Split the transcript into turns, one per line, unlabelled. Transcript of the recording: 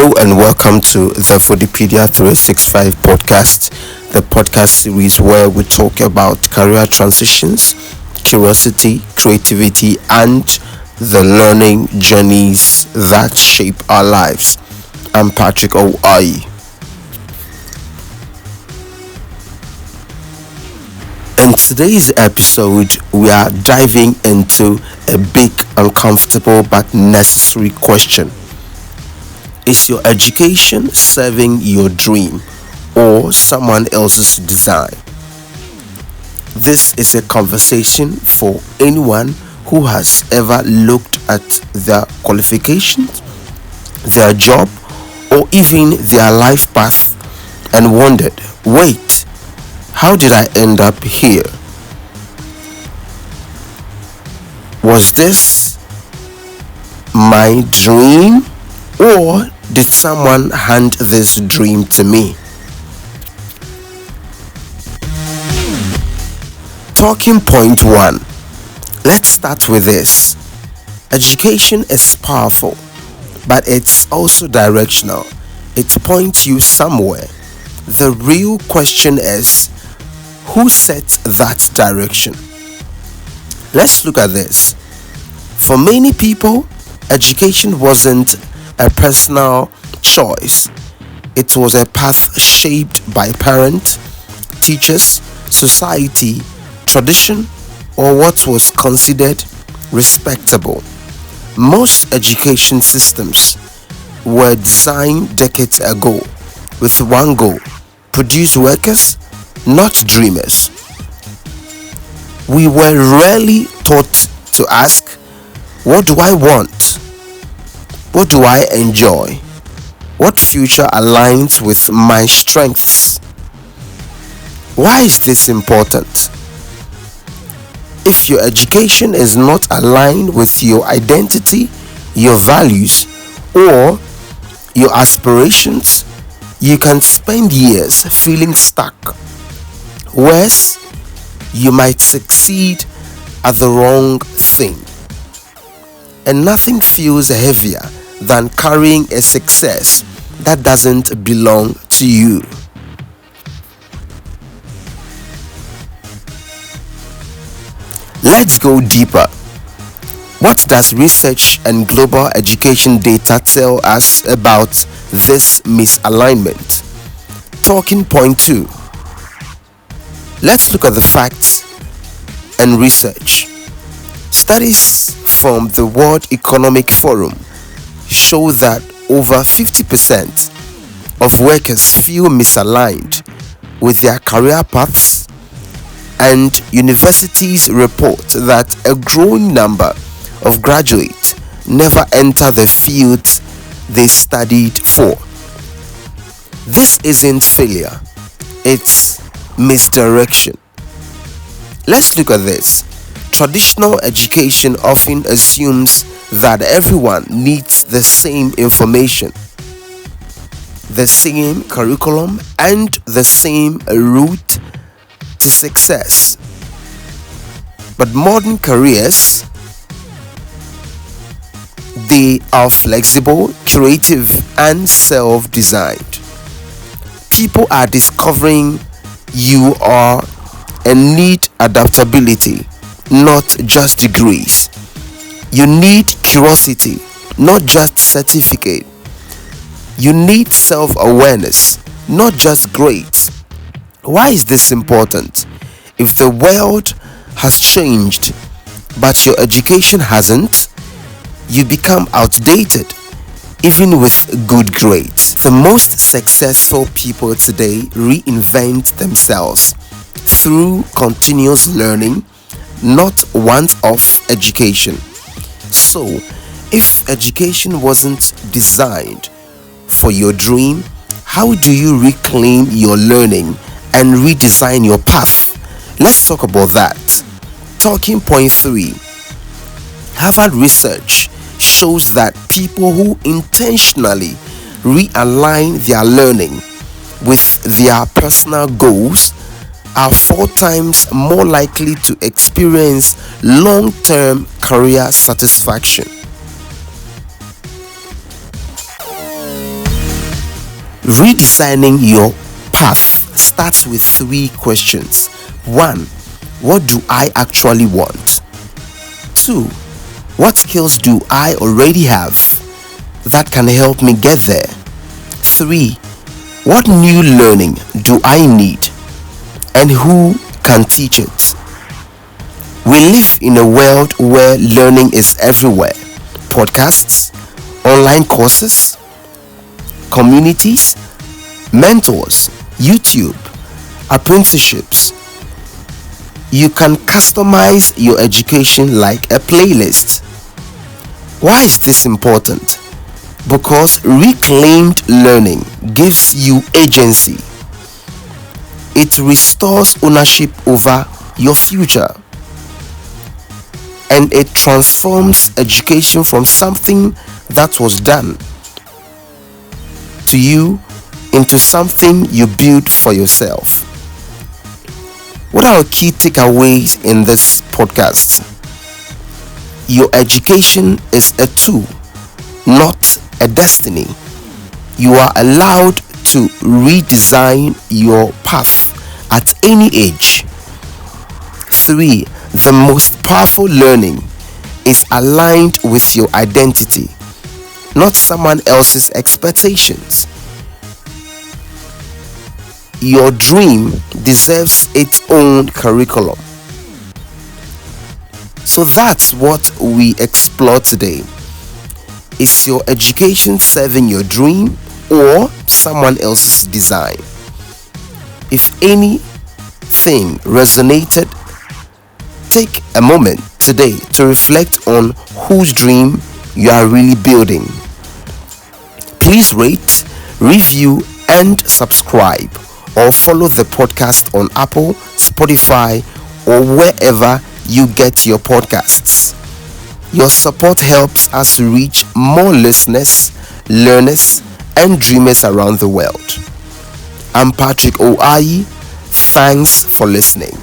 Hello and welcome to the Foodipedia 365 podcast, the podcast series where we talk about career transitions, curiosity, creativity, and the learning journeys that shape our lives. I'm Patrick O.I. In today's episode, we are diving into a big, uncomfortable, but necessary question. Is your education serving your dream or someone else's design? This is a conversation for anyone who has ever looked at their qualifications, their job, or even their life path and wondered, wait, how did I end up here? Was this my dream? Or did someone hand this dream to me? Talking point 1. Let's start with this. Education is powerful, but it's also directional. It points you somewhere. The real question is, who set that direction? Let's look at this. For many people, education wasn't a personal choice. It was a path shaped by parents, teachers, society, tradition, or what was considered respectable. Most education systems were designed decades ago with one goal: produce workers, not dreamers. We were rarely taught to ask, what do I want? What do I enjoy? What future aligns with my strengths? Why is this important? If your education is not aligned with your identity, your values, or your aspirations, you can spend years feeling stuck. Worse, you might succeed at the wrong thing. And nothing feels heavier than carrying a success that doesn't belong to you. Let's go deeper. What does research and global education data tell us about this misalignment? Talking point 2. Let's look at the facts and research. Studies from the World Economic Forum show that over 50% of workers feel misaligned with their career paths, and universities report that a growing number of graduates never enter the fields they studied for. This isn't failure, it's misdirection. Let's look at this. Traditional education often assumes that everyone needs the same information, the same curriculum, and the same route to success. But modern careers, they are flexible, creative, and self-designed. People are discovering you are and need adaptability, not just degrees. You need curiosity, not just certificate. You need self-awareness, not just grades. Why is this important? If the world has changed, but your education hasn't, you become outdated, even with good grades. The most successful people today reinvent themselves through continuous learning, not one-off education. So, if education wasn't designed for your dream, how do you reclaim your learning and redesign your path? Let's talk about that. Talking point 3. Harvard research shows that people who intentionally realign their learning with their personal goals are 4 times more likely to experience long-term career satisfaction. Redesigning your path starts with 3 questions. 1. What do I actually want? 2. What skills do I already have that can help me get there? 3. What new learning do I need, and who can teach it? We live in a world where learning is everywhere. Podcasts, online courses, communities, mentors, YouTube, apprenticeships. You can customize your education like a playlist. Why is this important? Because reclaimed learning gives you agency. It restores ownership over your future. And it transforms education from something that was done to you into something you build for yourself. What are our key takeaways in this podcast? Your education is a tool, not a destiny. You are allowed to redesign your path at any age. 3. The most powerful learning is aligned with your identity, not someone else's expectations. Your dream deserves its own curriculum. So that's what we explore today. Is your education serving your dream or someone else's design? If anything resonated, take a moment today to reflect on whose dream you are really building. Please rate, review, and subscribe, or follow the podcast on Apple, Spotify, or wherever you get your podcasts. Your support helps us reach more listeners, learners, and dreamers around the world. I'm Patrick Oayi. Thanks for listening.